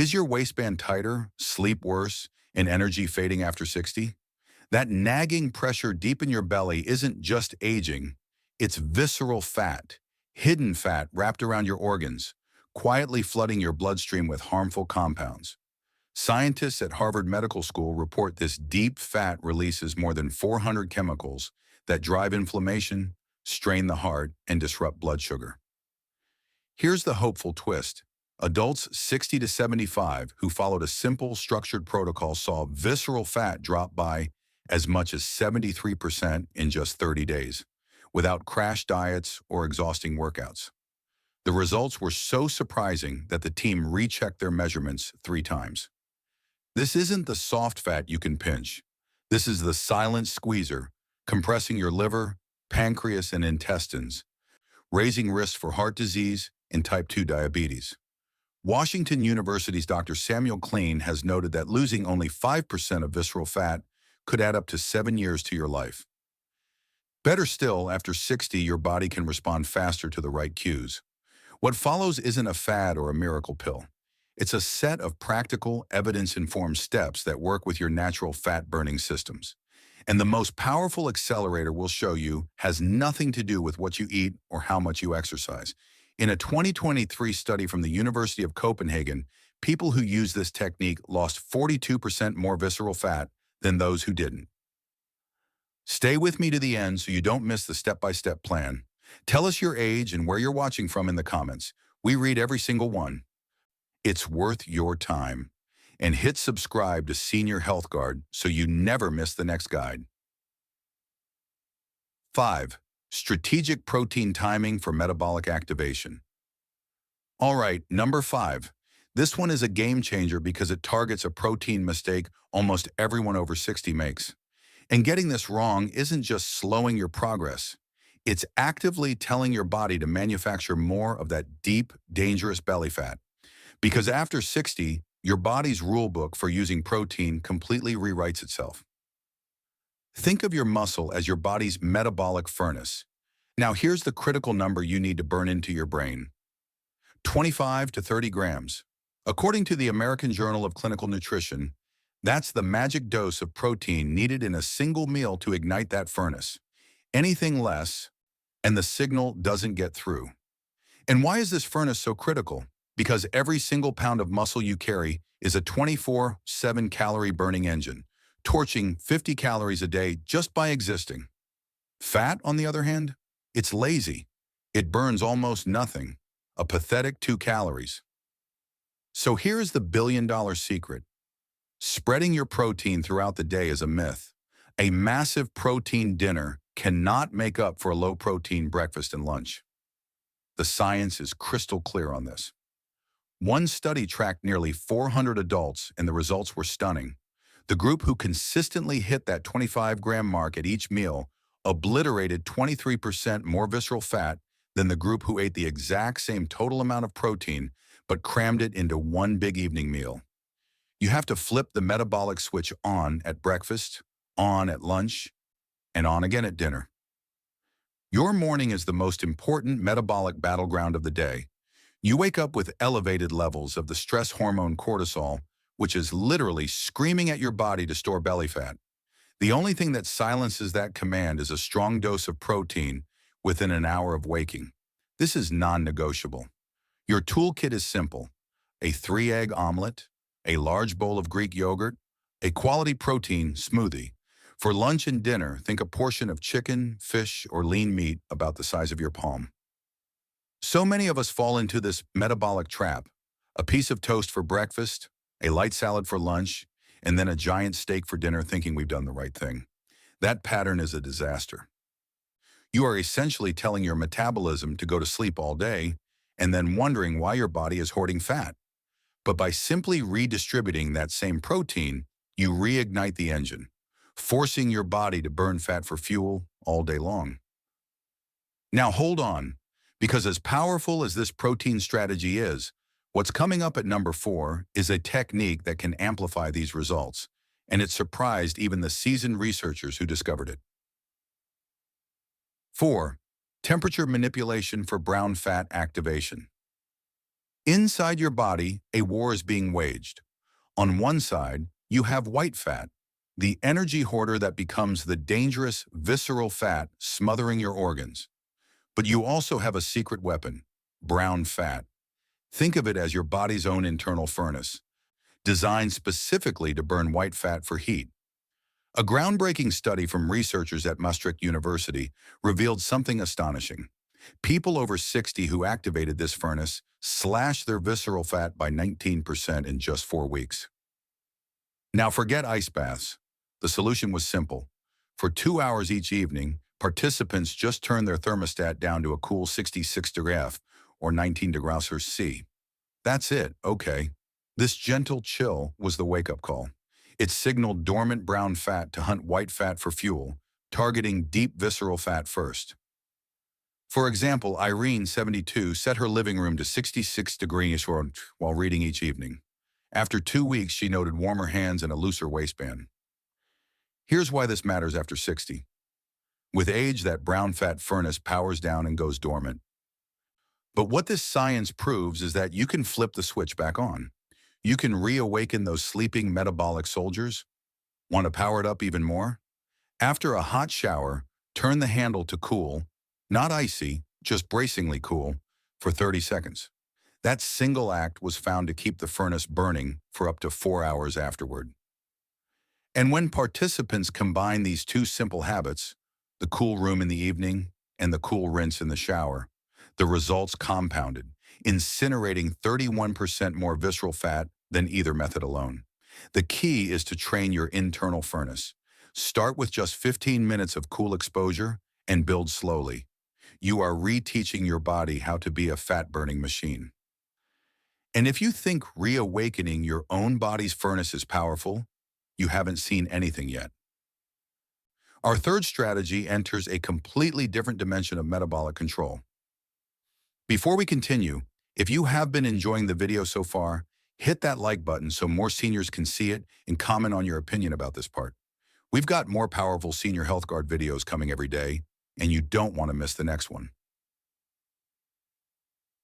Is your waistband tighter, sleep worse, and energy fading after 60? That nagging pressure deep in your belly isn't just aging, it's visceral fat, hidden fat wrapped around your organs, quietly flooding your bloodstream with harmful compounds. Scientists at Harvard Medical School report this deep fat releases more than 400 chemicals that drive inflammation, strain the heart, and disrupt blood sugar. Here's the hopeful twist. Adults 60 to 75 who followed a simple, structured protocol saw visceral fat drop by as much as 73% in just 30 days, without crash diets or exhausting workouts. The results were so surprising that the team rechecked their measurements 3 times. This isn't the soft fat you can pinch. This is the silent squeezer, compressing your liver, pancreas, and intestines, raising risks for heart disease and type 2 diabetes. Washington University's Dr. Samuel Klein has noted that losing only 5% of visceral fat could add up to 7 years to your life. Better still, after 60, your body can respond faster to the right cues. What follows isn't a fad or a miracle pill. It's a set of practical, evidence-informed steps that work with your natural fat-burning systems. And the most powerful accelerator we'll show you has nothing to do with what you eat or how much you exercise. In a 2023 study from the University of Copenhagen, people who used this technique lost 42% more visceral fat than those who didn't. Stay with me to the end so you don't miss the step-by-step plan. Tell us your age and where you're watching from in the comments. We read every single one. It's worth your time. And hit subscribe to Senior Health Guard so you never miss the next guide. 5. Strategic protein timing for metabolic activation. All right, number 5. This one is a game changer because it targets a protein mistake almost everyone over 60 makes. And getting this wrong isn't just slowing your progress. It's actively telling your body to manufacture more of that deep, dangerous belly fat. Because after 60, your body's rulebook for using protein completely rewrites itself. Think of your muscle as your body's metabolic furnace. Now here's the critical number you need to burn into your brain. 25 to 30 grams. According to the American Journal of Clinical Nutrition, that's the magic dose of protein needed in a single meal to ignite that furnace. Anything less, and the signal doesn't get through. And why is this furnace so critical? Because every single pound of muscle you carry is a 24/7 calorie burning engine, torching 50 calories a day just by existing. Fat, on the other hand, it's lazy. It burns almost nothing, a pathetic 2 calories. So here's the billion-dollar secret. Spreading your protein throughout the day is a myth. A massive protein dinner cannot make up for a low-protein breakfast and lunch. The science is crystal clear on this. One study tracked nearly 400 adults, and the results were stunning. The group who consistently hit that 25-gram mark at each meal obliterated 23% more visceral fat than the group who ate the exact same total amount of protein but crammed it into one big evening meal. You have to flip the metabolic switch on at breakfast, on at lunch, and on again at dinner. Your morning is the most important metabolic battleground of the day. You wake up with elevated levels of the stress hormone cortisol, which is literally screaming at your body to store belly fat. The only thing that silences that command is a strong dose of protein within an hour of waking. This is non-negotiable. Your toolkit is simple: a 3-egg omelet, a large bowl of Greek yogurt, a quality protein smoothie. For lunch and dinner, think a portion of chicken, fish, or lean meat about the size of your palm. So many of us fall into this metabolic trap: a piece of toast for breakfast, a light salad for lunch, and then a giant steak for dinner, thinking we've done the right thing. That pattern is a disaster. You are essentially telling your metabolism to go to sleep all day and then wondering why your body is hoarding fat. But by simply redistributing that same protein, you reignite the engine, forcing your body to burn fat for fuel all day long. Now hold on, because as powerful as this protein strategy is, what's coming up at number 4 is a technique that can amplify these results, and it surprised even the seasoned researchers who discovered it. 4. Temperature manipulation for brown fat activation. Inside your body, a war is being waged. On one side, you have white fat, the energy hoarder that becomes the dangerous visceral fat smothering your organs. But you also have a secret weapon, brown fat. Think of it as your body's own internal furnace, designed specifically to burn white fat for heat. A groundbreaking study from researchers at Maastricht University revealed something astonishing. People over 60 who activated this furnace slashed their visceral fat by 19% in just 4 weeks. Now forget ice baths. The solution was simple. For 2 hours each evening, participants just turned their thermostat down to a cool 66 degrees F or 19 degrees C. That's it, okay. This gentle chill was the wake-up call. It signaled dormant brown fat to hunt white fat for fuel, targeting deep visceral fat first. For example, Irene, 72, set her living room to 66 degrees while reading each evening. After 2 weeks, she noted warmer hands and a looser waistband. Here's why this matters after 60. With age, that brown fat furnace powers down and goes dormant. But what this science proves is that you can flip the switch back on. You can reawaken those sleeping metabolic soldiers. Want to power it up even more? After a hot shower, turn the handle to cool, not icy, just bracingly cool, for 30 seconds. That single act was found to keep the furnace burning for up to 4 hours afterward. And when participants combine these two simple habits, the cool room in the evening and the cool rinse in the shower, the results compounded, incinerating 31% more visceral fat than either method alone. The key is to train your internal furnace. Start with just 15 minutes of cool exposure and build slowly. You are reteaching your body how to be a fat-burning machine. And if you think reawakening your own body's furnace is powerful, you haven't seen anything yet. Our third strategy enters a completely different dimension of metabolic control. Before we continue, if you have been enjoying the video so far, hit that like button so more seniors can see it and comment on your opinion about this part. We've got more powerful Senior Health Guard videos coming every day, and you don't want to miss the next one.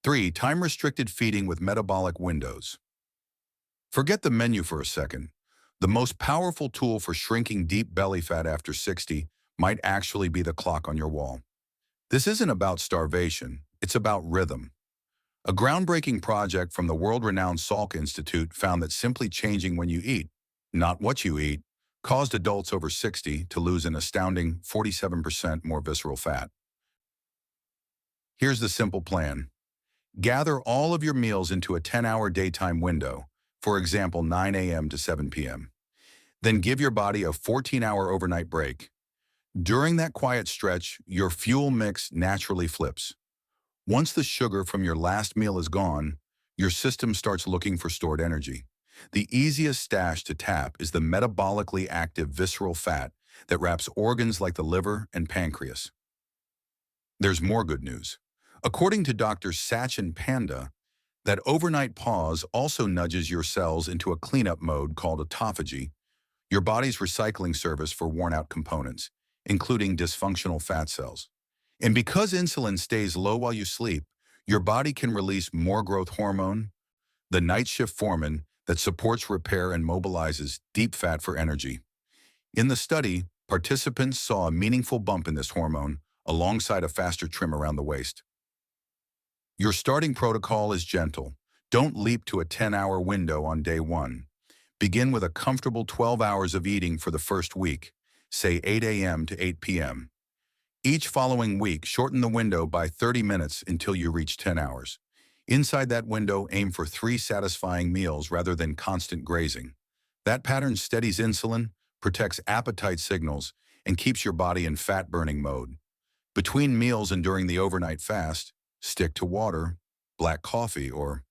3. Time-restricted feeding with metabolic windows. Forget the menu for a second. The most powerful tool for shrinking deep belly fat after 60 might actually be the clock on your wall. This isn't about starvation, it's about rhythm. A groundbreaking project from the world-renowned Salk Institute found that simply changing when you eat, not what you eat, caused adults over 60 to lose an astounding 47% more visceral fat. Here's the simple plan. Gather all of your meals into a 10-hour daytime window, for example 9 a.m. to 7 p.m. Then give your body a 14-hour overnight break. During that quiet stretch, your fuel mix naturally flips. Once the sugar from your last meal is gone, your system starts looking for stored energy. The easiest stash to tap is the metabolically active visceral fat that wraps organs like the liver and pancreas. There's more good news. According to Dr. Sachin Panda, that overnight pause also nudges your cells into a cleanup mode called autophagy, your body's recycling service for worn-out components, including dysfunctional fat cells. And because insulin stays low while you sleep, your body can release more growth hormone, the night shift hormone that supports repair and mobilizes deep fat for energy. In the study, participants saw a meaningful bump in this hormone alongside a faster trim around the waist. Your starting protocol is gentle. Don't leap to a 10-hour window on day 1. Begin with a comfortable 12 hours of eating for the first week, say 8 a.m. to 8 p.m. Each following week, shorten the window by 30 minutes until you reach 10 hours. Inside that window, aim for 3 satisfying meals rather than constant grazing. That pattern steadies insulin, protects appetite signals, and keeps your body in fat-burning mode. Between meals and during the overnight fast, stick to water, black coffee, or...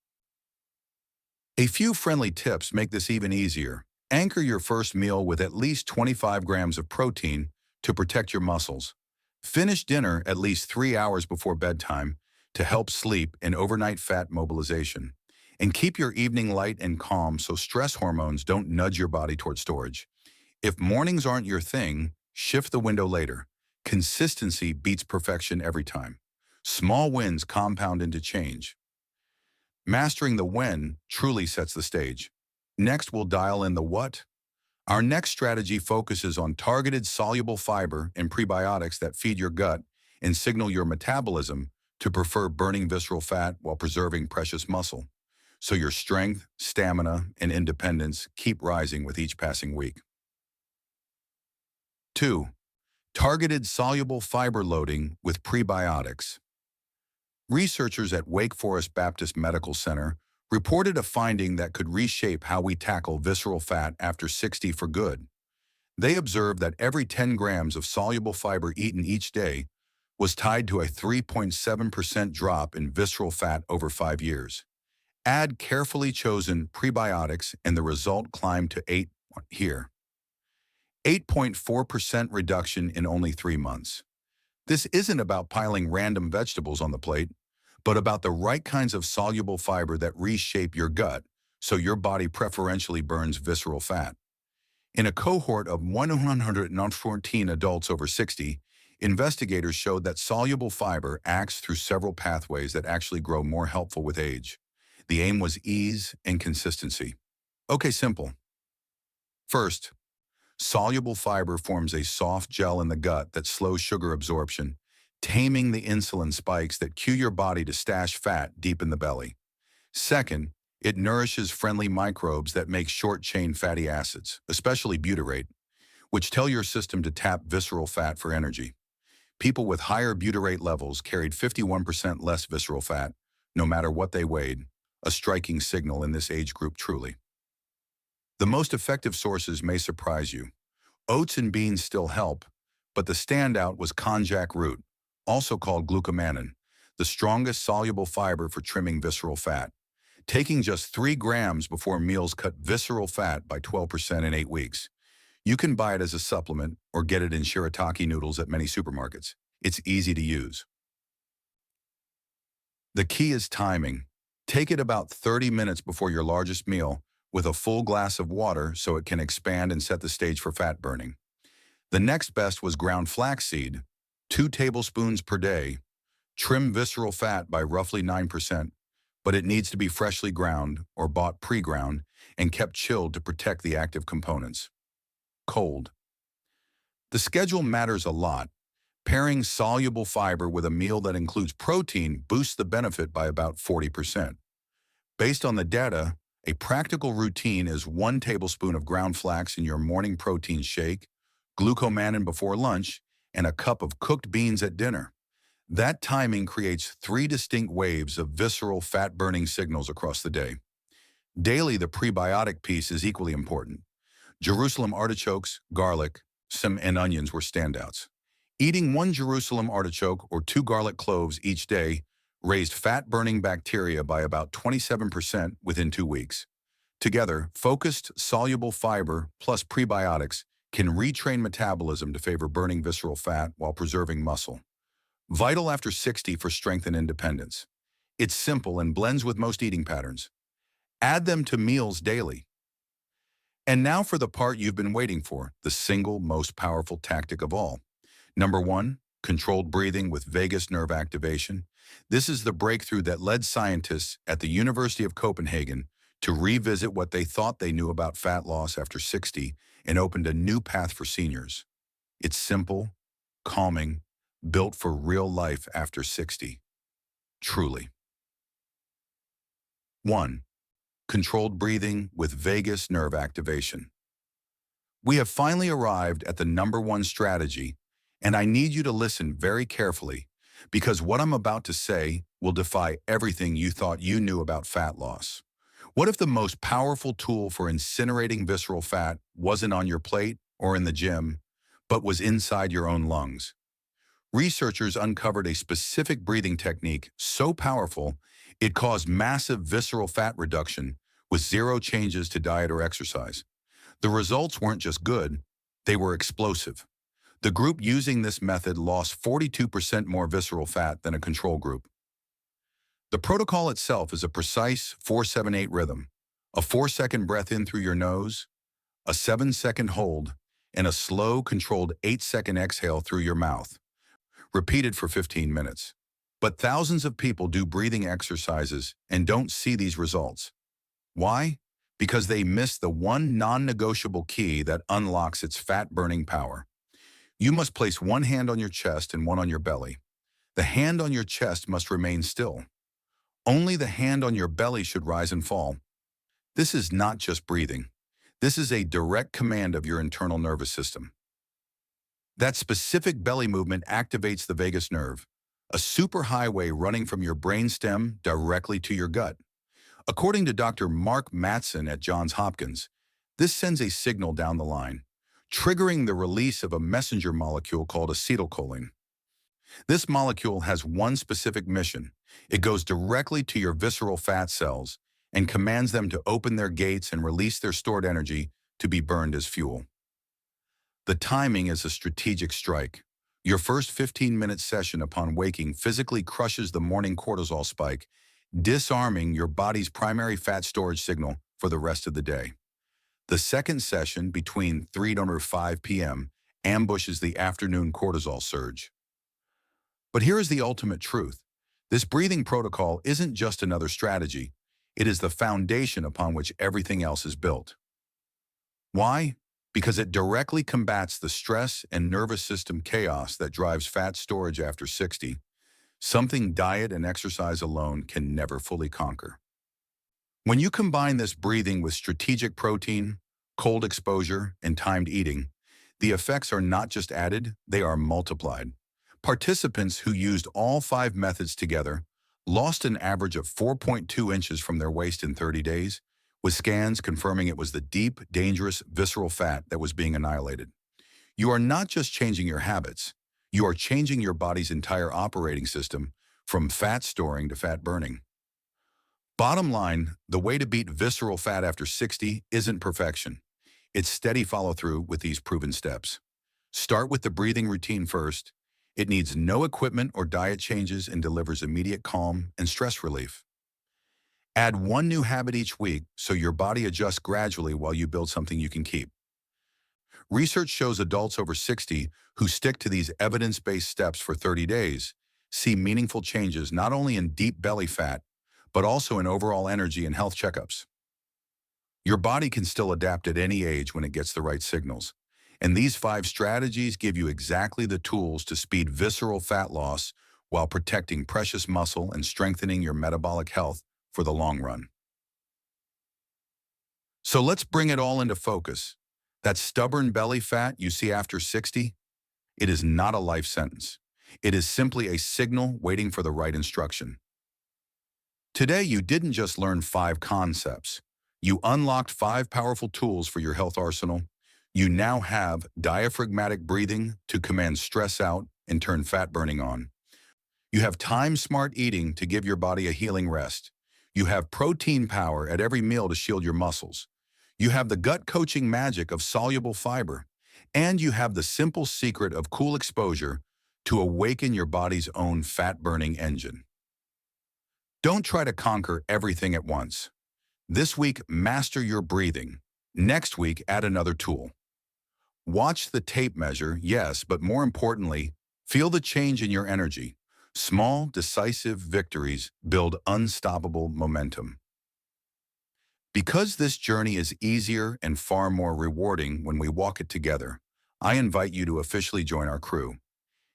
A few friendly tips make this even easier. Anchor your first meal with at least 25 grams of protein to protect your muscles. Finish dinner at least 3 hours before bedtime to help sleep and overnight fat mobilization. And keep your evening light and calm so stress hormones don't nudge your body toward storage. If mornings aren't your thing, shift the window later. Consistency beats perfection every time. Small wins compound into change. Mastering the when truly sets the stage. Next, we'll dial in the what. Our next strategy focuses on targeted soluble fiber and prebiotics that feed your gut and signal your metabolism to prefer burning visceral fat while preserving precious muscle. So your strength, stamina, and independence keep rising with each passing week. 2. Targeted soluble fiber loading with prebiotics. Researchers at Wake Forest Baptist Medical Center reported a finding that could reshape how we tackle visceral fat after 60 for good. They observed that every 10 grams of soluble fiber eaten each day was tied to a 3.7% drop in visceral fat over 5 years. Add carefully chosen prebiotics and the result climbed to 8.4% reduction in only 3 months. This isn't about piling random vegetables on the plate, but about the right kinds of soluble fiber that reshape your gut so your body preferentially burns visceral fat. In a cohort of 114 adults over 60, investigators showed that soluble fiber acts through several pathways that actually grow more helpful with age. The aim was ease and consistency. Okay, simple. First, soluble fiber forms a soft gel in the gut that slows sugar absorption, taming the insulin spikes that cue your body to stash fat deep in the belly. Second, it nourishes friendly microbes that make short-chain fatty acids, especially butyrate, which tell your system to tap visceral fat for energy. People with higher butyrate levels carried 51% less visceral fat, no matter what they weighed, a striking signal in this age group truly. The most effective sources may surprise you. Oats and beans still help, but the standout was konjac root, also called glucomannan, the strongest soluble fiber for trimming visceral fat. Taking just 3 grams before meals cut visceral fat by 12% in 8 weeks. You can buy it as a supplement or get it in shirataki noodles at many supermarkets. It's easy to use. The key is timing. Take it about 30 minutes before your largest meal with a full glass of water so it can expand and set the stage for fat burning. The next best was ground flaxseed, 2 tablespoons per day. Trim visceral fat by roughly 9%, but it needs to be freshly ground or bought pre-ground and kept chilled to protect the active components. Cold. The schedule matters a lot. Pairing soluble fiber with a meal that includes protein boosts the benefit by about 40%. Based on the data, a practical routine is 1 tablespoon of ground flax in your morning protein shake, glucomannan before lunch, and a cup of cooked beans at dinner. That timing creates 3 distinct waves of visceral fat-burning signals across the day. Daily, the prebiotic piece is equally important. Jerusalem artichokes, garlic, and onions were standouts. Eating 1 Jerusalem artichoke or 2 garlic cloves each day raised fat-burning bacteria by about 27% within 2 weeks. Together, focused, soluble fiber plus prebiotics can retrain metabolism to favor burning visceral fat while preserving muscle. Vital after 60 for strength and independence. It's simple and blends with most eating patterns. Add them to meals daily. And now for the part you've been waiting for, the single most powerful tactic of all. Number 1, controlled breathing with vagus nerve activation. This is the breakthrough that led scientists at the University of Copenhagen to revisit what they thought they knew about fat loss after 60 and opened a new path for seniors. It's simple, calming, built for real life after 60. Truly. 1. Controlled breathing with vagus nerve activation. We have finally arrived at the number 1 strategy, and I need you to listen very carefully because what I'm about to say will defy everything you thought you knew about fat loss. What if the most powerful tool for incinerating visceral fat wasn't on your plate or in the gym, but was inside your own lungs? Researchers uncovered a specific breathing technique so powerful it caused massive visceral fat reduction with 0 changes to diet or exercise. The results weren't just good, they were explosive. The group using this method lost 42% more visceral fat than a control group. The protocol itself is a precise 4-7-8 rhythm, a 4-second breath in through your nose, a 7-second hold, and a slow, controlled 8-second exhale through your mouth, repeated for 15 minutes. But thousands of people do breathing exercises and don't see these results. Why? Because they miss the one non-negotiable key that unlocks its fat-burning power. You must place one hand on your chest and one on your belly. The hand on your chest must remain still. Only the hand on your belly should rise and fall. This is not just breathing. This is a direct command of your internal nervous system. That specific belly movement activates the vagus nerve, a superhighway running from your brainstem directly to your gut. According to Dr. Mark Mattson at Johns Hopkins, this sends a signal down the line, triggering the release of a messenger molecule called acetylcholine. This molecule has one specific mission. It goes directly to your visceral fat cells and commands them to open their gates and release their stored energy to be burned as fuel. The timing is a strategic strike. Your first 15-minute session upon waking physically crushes the morning cortisol spike, disarming your body's primary fat storage signal for the rest of the day. The second session, between 3 to 5 p.m., ambushes the afternoon cortisol surge. But here is the ultimate truth. This breathing protocol isn't just another strategy. It is the foundation upon which everything else is built. Why? Because it directly combats the stress and nervous system chaos that drives fat storage after 60, something diet and exercise alone can never fully conquer. When you combine this breathing with strategic protein, cold exposure, and timed eating, the effects are not just added, they are multiplied. Participants who used all 5 methods together lost an average of 4.2 inches from their waist in 30 days, with scans confirming it was the deep, dangerous visceral fat that was being annihilated. You are not just changing your habits, you are changing your body's entire operating system from fat storing to fat burning. Bottom line, the way to beat visceral fat after 60 isn't perfection. It's steady follow-through with these proven steps. Start with the breathing routine first. It needs no equipment or diet changes and delivers immediate calm and stress relief. Add one new habit each week so your body adjusts gradually while you build something you can keep. Research shows adults over 60 who stick to these evidence-based steps for 30 days see meaningful changes not only in deep belly fat, but also in overall energy and health checkups. Your body can still adapt at any age when it gets the right signals. And these 5 strategies give you exactly the tools to speed visceral fat loss while protecting precious muscle and strengthening your metabolic health for the long run. So let's bring it all into focus. That stubborn belly fat you see after 60, it is not a life sentence. It is simply a signal waiting for the right instruction. Today, you didn't just learn 5 concepts. You unlocked 5 powerful tools for your health arsenal. You now have diaphragmatic breathing to command stress out and turn fat burning on. You have time-smart eating to give your body a healing rest. You have protein power at every meal to shield your muscles. You have the gut coaching magic of soluble fiber. And you have the simple secret of cool exposure to awaken your body's own fat-burning engine. Don't try to conquer everything at once. This week, master your breathing. Next week, add another tool. Watch the tape measure, yes, but more importantly, feel the change in your energy. Small, decisive victories build unstoppable momentum. Because this journey is easier and far more rewarding when we walk it together, I invite you to officially join our crew.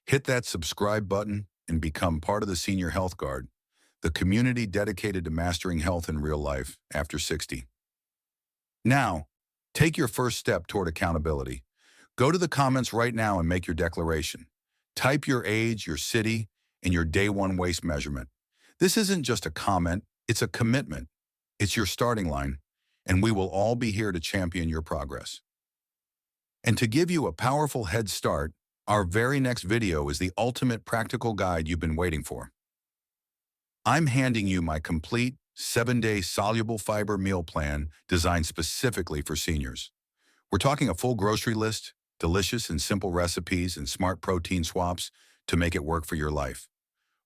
Hit that subscribe button and become part of the Senior Health Guard, the community dedicated to mastering health in real life after 60. Now, take your first step toward accountability. Go to the comments right now and make your declaration. Type your age, your city, and your day 1 waist measurement. This isn't just a comment, it's a commitment. It's your starting line, and we will all be here to champion your progress. And to give you a powerful head start, our very next video is the ultimate practical guide you've been waiting for. I'm handing you my complete 7-day soluble fiber meal plan designed specifically for seniors. We're talking a full grocery list, delicious and simple recipes, and smart protein swaps to make it work for your life.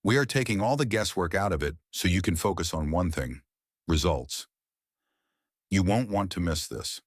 We are taking all the guesswork out of it so you can focus on one thing: results. You won't want to miss this.